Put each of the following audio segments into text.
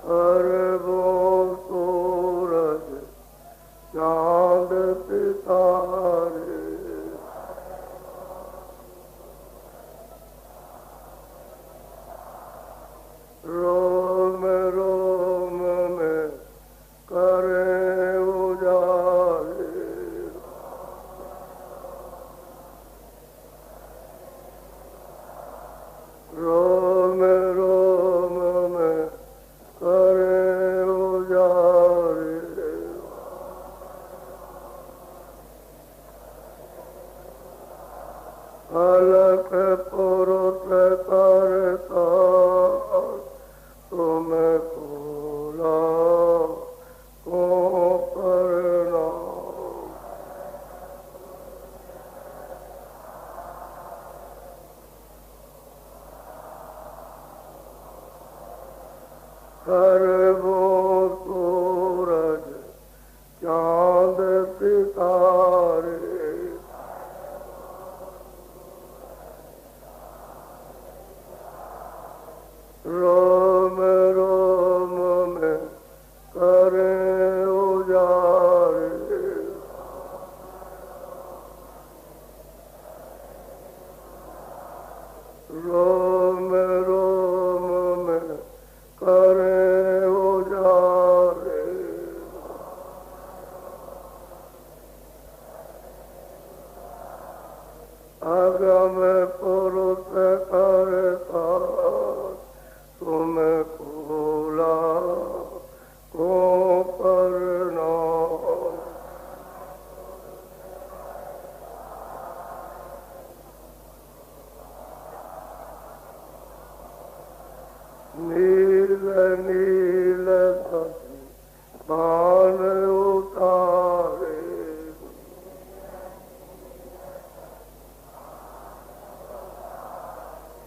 कर वो सूरज चांद सितारे, रोम रोम में करे उजाले, रोम रोम में करे उजाले, अलख पुरुष करता तुम खोला को करना, कर वो सूरज चांद सितारे, रोम रोम में करे उजाले, रोम रोम में करे उजाले, अगम पुरुष करता तुम खोला को करना, नील नील सती बाण उतारे,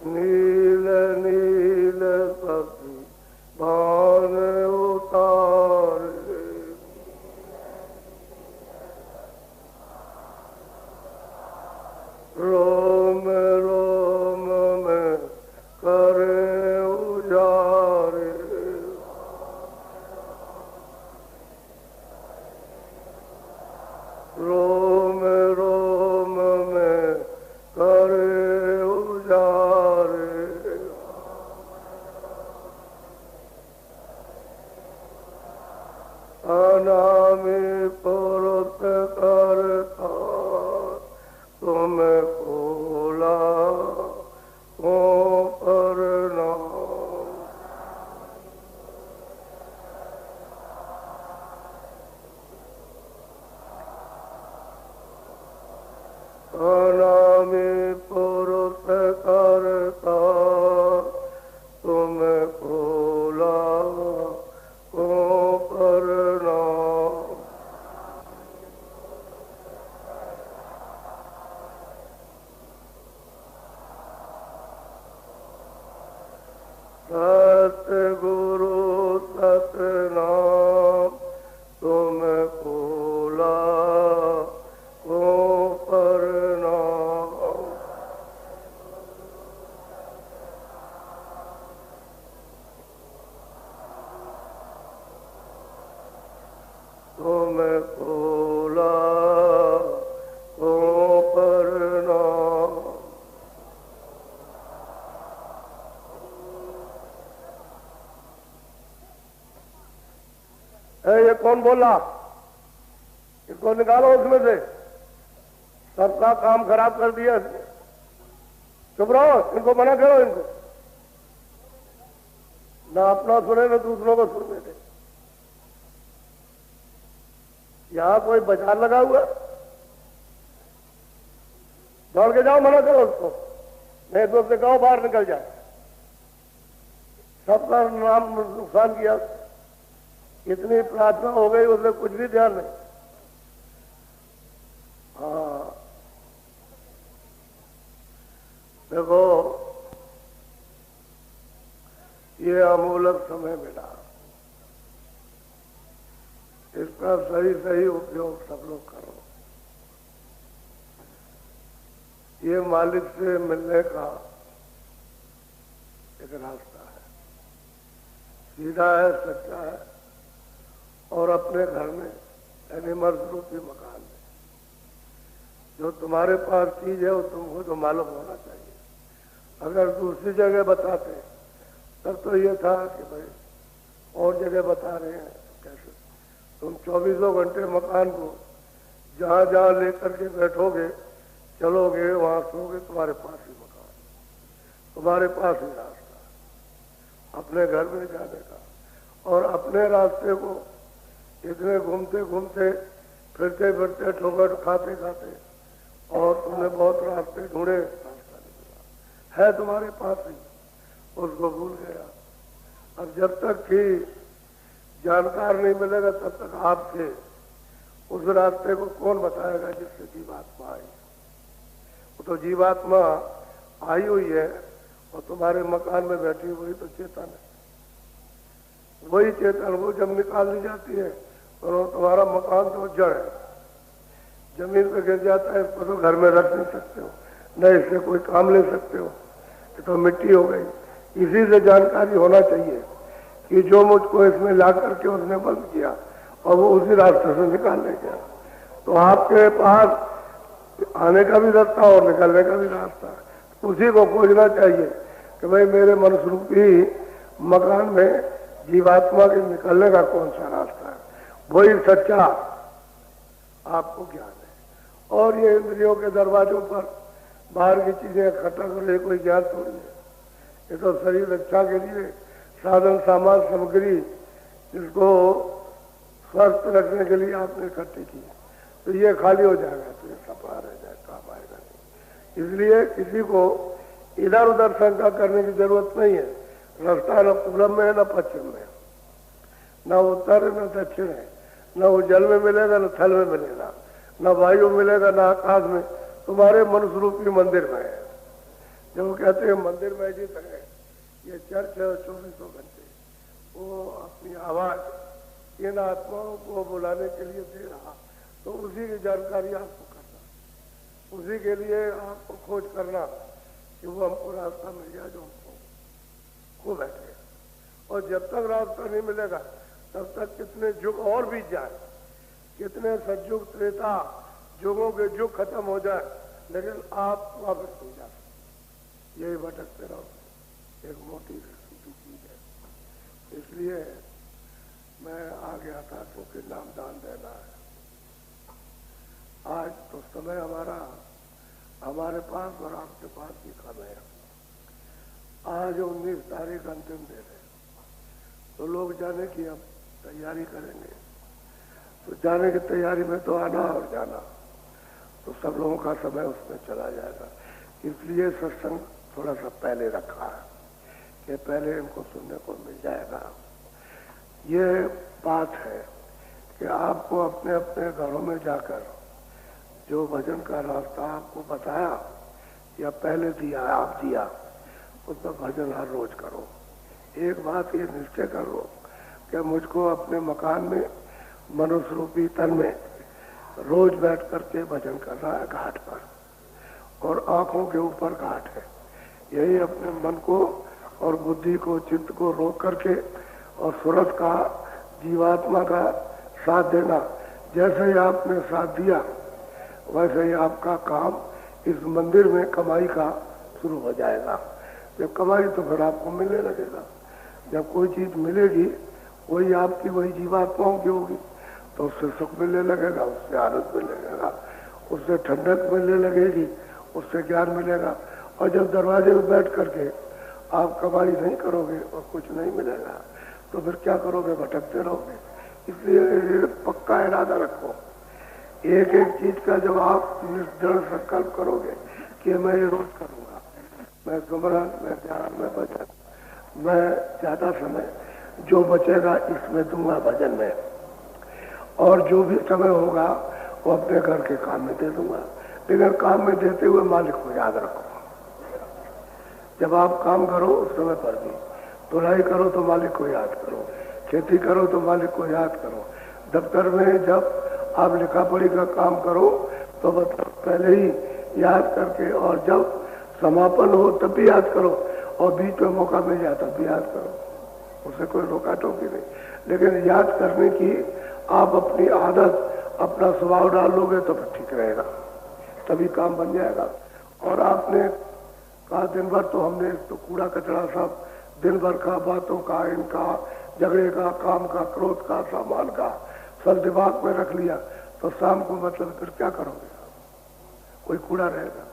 नील नील सती बाण उतारे, रोम रोम में करे उजारे, रोम रोम में करे उजारे, अनामी पुरुष करता तुम खोला को करना, अनामी पुरुष करता तुम खोला को करना, सतगुरु सतनाम तुम खोला को करना, तुम खोला को करना, ये कौन बोला? इसको निकालो उसमें से, सबका काम खराब कर दिया इसने। चुप रहो, इनको मना करो, इनको ना अपना सुने ना दूसरों को सुनने दे। यहां कोई बाजार लगा हुआ, दौड़ के जाओ, मना करो उसको, नहीं तो उससे कहो बाहर निकल जाए। सबका नाम नुकसान किया, इतनी प्रार्थना हो गई, उसमें कुछ भी ध्यान नहीं। हाँ देखो, ये अमूलक समय मिला, इसका सही सही उपयोग सब लोग करो। ये मालिक से मिलने का एक रास्ता है। सीधा है, सच्चा है, और अपने घर में यानी मर्द रूपी मकान में जो तुम्हारे पास चीज है वो तुमको तो मालूम होना चाहिए। अगर दूसरी जगह बताते तब तो ये था कि भाई और जगह बता रहे हैं, कैसे तुम 24 घंटे मकान को जहां जहां लेकर के बैठोगे, चलोगे, वहां सोगे, तुम्हारे पास ही मकान, तुम्हारे पास ही रास्ता अपने घर में जाने का। और अपने रास्ते को इतने घूमते घूमते, फिरते फिरते, ठोकर खाते खाते, और तुमने बहुत रास्ते ढूंढे, रास्ता नहीं मिला, है तुम्हारे पास ही, उसको भूल गया। अब जब तक कि जानकार नहीं मिलेगा तब तक आपसे उस रास्ते को कौन बताएगा जिससे जीवात्मा आई। वो तो जीवात्मा आई हुई है और तुम्हारे मकान में बैठी हुई तो चेतन है। वही चेतन वो जब निकाल दी जाती है तो तुम्हारा मकान तो जड़ है, जमीन पे गिर जाता है, इसको तो घर में रख नहीं सकते हो, न इससे कोई काम ले सकते हो, ये तो मिट्टी हो गई। इसी से जानकारी होना चाहिए कि जो मुझको इसमें ला करके उसने बंद किया और वो उसी रास्ते से निकाल ले गया। तो आपके पास आने का भी रास्ता और निकलने का भी रास्ता, उसी को खोजना चाहिए कि भाई मेरे मनस्वरूपी मकान में जीवात्मा के निकलने का कौन सा रास्ता है, वही सच्चा आपको ज्ञान है। और ये इंद्रियों के दरवाजों पर बाहर की चीजें इकट्ठा कर कोई ज्ञान थोड़ी है। ये तो शरीर रक्षा के लिए साधन सामान सामग्री जिसको स्वस्थ रखने के लिए आपने इकट्ठी की, तो ये खाली हो जाएगा तो ये सपना रह जाए, काम आएगा नहीं। इसलिए किसी को इधर उधर शंका करने की जरूरत नहीं है। रास्ता न पूरब में है न पश्चिम में, न उत्तर है न दक्षिण है, न वो जल में मिलेगा न थल में मिलेगा, न वायु मिलेगा न आकाश में, तुम्हारे मनुष्य मंदिर में है। जब वो कहते हैं मंदिर में जित है, ये चर्च है 24 घंटे, वो अपनी आवाज इन आत्माओं को बुलाने के लिए दे रहा, तो उसी की जानकारी आपको करना, उसी के लिए आपको खोज करना कि वो हमको रास्ता मिल जाए जो हमको खो बैठे। और जब तक रास्ता नहीं मिलेगा तब तक कितने युग और बीत जाए, कितने सतयुग त्रेता युगों के युग खत्म हो जाए, लेकिन आप वापस नहीं जा सकते, यही भटकते रहो। एक मोटी सीधी चीज है। इसलिए मैं आ गया था क्योंकि नाम दान देना है। आज तो समय हमारे पास और आपके पास भी कम है। आज 19 तारीख अंतिम दिन है, तो लोग जाने की अब तैयारी करेंगे, तो जाने की तैयारी में तो आना और जाना, तो सब लोगों का समय उसमें चला जाएगा। इसलिए सत्संग थोड़ा सा पहले रखा है कि पहले इनको सुनने को मिल जाएगा। ये बात है कि आपको अपने अपने घरों में जाकर जो भजन का रास्ता आपको बताया या पहले दिया आप दिया, उसमें भजन हर रोज करो। एक बात ये निश्चय करो कि मुझको अपने मकान में मनुष्य रूपी तन में रोज बैठ करके भजन करना है घाट पर, और आंखों के ऊपर घाट है। यही अपने मन को और बुद्धि को, चित्त को रोक करके और सूरत का, जीवात्मा का साथ देना। जैसे ही आपने साथ दिया वैसे ही आपका काम इस मंदिर में कमाई का शुरू हो जाएगा। जब कमाई तो फिर आपको मिलने लगेगा। जब कोई चीज मिलेगी वही आपकी, वही जीवात्माओं की होगी, तो उससे सुख मिलने लगेगा, उससे आनंद मिलने लगेगा, उससे ठंडक मिलने लगेगी, उससे ज्ञान मिलेगा। और जब दरवाजे में बैठ करके आप कमाई नहीं करोगे और कुछ नहीं मिलेगा तो फिर क्या करोगे, भटकते रहोगे। इसलिए पक्का इरादा रखो, एक एक चीज का जब आप दृढ़ संकल्प करोगे कि मैं ये रोज करूंगा, मैं सुमरन, मैं ध्यान, मैं भजन, मैं ज्यादा समय जो बचेगा इसमें दूंगा भजन में, और जो भी समय होगा वो अपने घर के काम में दे दूंगा। लेकिन काम में देते हुए मालिक को याद रखो। जब आप काम करो उस समय पर भी, पढ़ाई करो तो मालिक को याद करो, खेती करो तो मालिक को याद करो, दफ्तर में जब आप लिखा पढ़ी का काम करो तो मतलब पहले ही याद करके, और जब समापन हो तब भी याद करो, और बीच में मौका मिल जाए तब भी याद करो। उसे कोई रोका टोकी नहीं, लेकिन याद करने की आप अपनी आदत, अपना स्वभाव डाल लोगे तो फिर ठीक रहेगा, तभी काम बन जाएगा। और आपने कहा दिन भर तो हमने तो कूड़ा कचरा सब दिन भर का, बातों का, इनका झगड़े का, काम का, क्रोध का, सामान का सब दिमाग में रख लिया, तो शाम को मतलब फिर क्या करोगे? कोई कूड़ा रहेगा,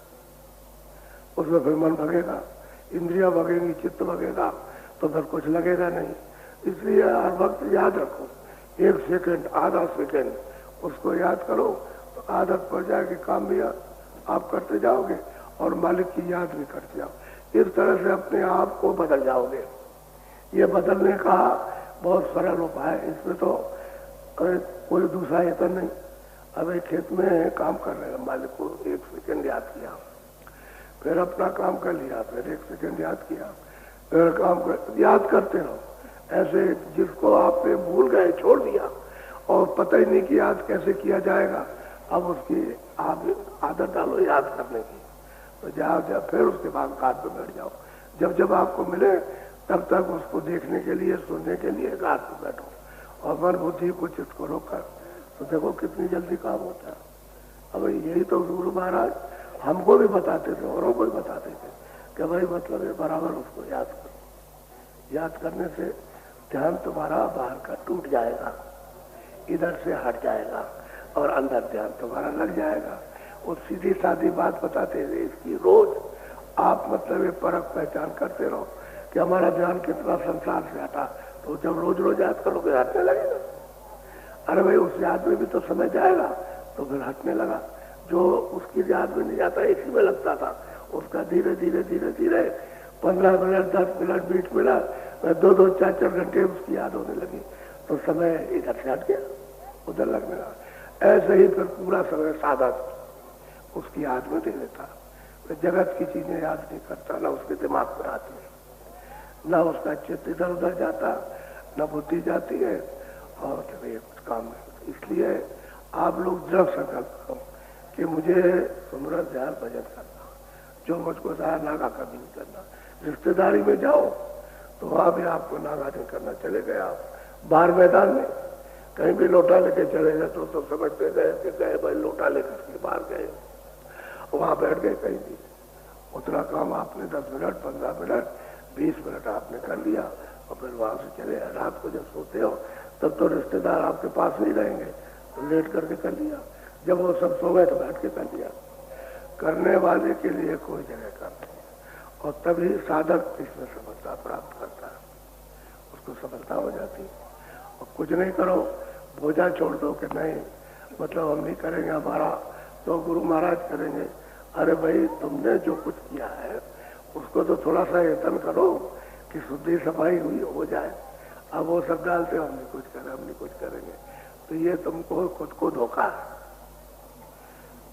उसमें फिर मन भगेगा, इंद्रियां भगेंगी, चित्त भगेगा, तो फिर कुछ लगेगा नहीं। इसलिए हर वक्त याद रखो, 1 सेकंड, आधा सेकंड उसको याद करो, तो आदत पड़ जाएगी, काम भी आप करते जाओगे और मालिक की याद भी करते जाओ। इस तरह से अपने आप को बदल जाओगे। ये बदलने का बहुत सरल उपाय है, इसमें तो कोई दूसरा यतन नहीं। अब एक खेत में काम कर रहे हैं, मालिक को 1 सेकंड याद किया, फिर अपना काम कर लिया, फिर 1 सेकंड याद किया, फिर काम कर, याद करते रहो। ऐसे जिसको आपने भूल गए, छोड़ दिया और पता ही नहीं कि याद कैसे किया जाएगा, अब उसकी आप आदत डालो याद करने की, तो जाओ जब फिर उसके बाद घाट पे बैठ जाओ। जब जब आपको मिले तब तक उसको देखने के लिए, सुनने के लिए घाट पे बैठो और मन बुद्धि को चित्त को रोककर, तो देखो कितनी जल्दी काम होता है। अब यही तो गुरु महाराज हमको भी बताते थे, औरों को भी बताते थे कि भाई मतलब है बराबर उसको याद करो। याद करने से ध्यान तुम्हारा बाहर का टूट जाएगा, इधर से हट जाएगा और अंदर ध्यान तुम्हारा लग जाएगा। वो सीधी सादी बात बताते थे, इसकी रोज आप मतलब ये परख पहचान करते रहो कि हमारा ध्यान कितना संसार से हटा, तो जब रोज रोज याद करोगे हटने लगेगा। अरे भाई उस याद में भी तो समय जाएगा, तो फिर हटने लगा। जो उसकी याद में नहीं जाता, इसी में लगता था, उसका धीरे धीरे धीरे धीरे 15 मिनट, 10 मिनट, 20 मिनट, 2-2, 4-4 घंटे उसकी याद होने लगी, तो समय इधर से हट गया, उधर लगने लगा। ऐसे ही फिर पूरा समय सादा उसकी याद में दे देता, फिर जगत की चीजें याद नहीं करता, ना उसके दिमाग में आती है, ना उसका चित्त इधर उधर जाता, ना बुद्धि जाती है, और ये कुछ काम नहीं। इसलिए आप लोग दृढ़ संकल्प करो कि मुझे सुमरन ध्यान भजन करना, जो मुझको दाया नागा कभी नहीं करना। रिश्तेदारी में जाओ तो वहां भी आपको नागा नहीं करना। चले गए आप बाहर मैदान में, कहीं भी लोटा लेके चले गए तो समझते गए कि गए भाई लोटा लेकर के बाहर गए, वहां बैठ गए कहीं भी। उतना काम आपने 10 मिनट, 15 मिनट, 20 मिनट आपने कर लिया और फिर वहां से चले। रात को जब सोते हो तब तो रिश्तेदार आपके पास नहीं रहेंगे, तो लेट करके कर लिया, जब वो सब सो गए तो बैठ के कर लिया। करने वाले के लिए कोई जगह कर नहीं, और तभी साधक इसमें सफलता प्राप्त करता है, उसको सफलता हो जाती है। और कुछ नहीं करो, बोझा छोड़ दो कि नहीं मतलब हम नहीं करेंगे, हमारा तो गुरु महाराज करेंगे। अरे भाई तुमने जो कुछ किया है उसको तो थोड़ा सा यत्न करो कि शुद्धि सफाई हुई हो जाए। अब वो सब डालते हम नहीं कुछ करें, हम नहीं कुछ करेंगे, तो ये तुमको खुद को धोखा है,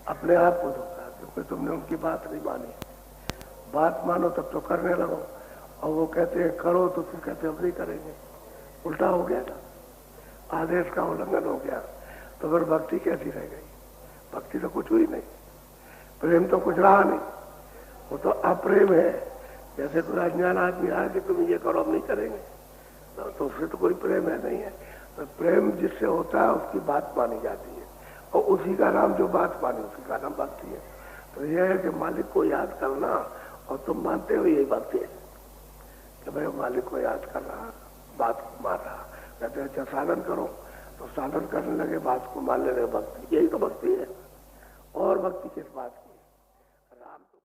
अपने आप को धोखा, क्योंकि तुमने उनकी बात नहीं मानी। बात मानो तब तो करने लगो, और वो कहते हैं करो तो तुम कहते हम नहीं करेंगे, उल्टा हो गया ना, आदेश का उल्लंघन हो गया। तो फिर भक्ति कैसी रह गई? भक्ति तो कुछ हुई नहीं, प्रेम तो कुछ रहा नहीं, वो तो अप्रेम है। जैसे कोई अज्ञान आदमी आए कि तुम ये करो हम नहीं करेंगे, तो उससे तो कोई प्रेम है नहीं है। तो प्रेम जिससे होता है उसकी बात मानी जाती है, और उसी का नाम जो बात मानी उसी का नाम भक्ति है। तो यह है कि मालिक को याद करना, और तुम मानते हो यही भक्ति है कि भाई मालिक को याद कर रहा, बात को मान रहा। कहते अच्छा साधन करो, तो साधन करने लगे, बात को मानने लगे, भक्ति, यही तो भक्ति है। और भक्ति किस बात की?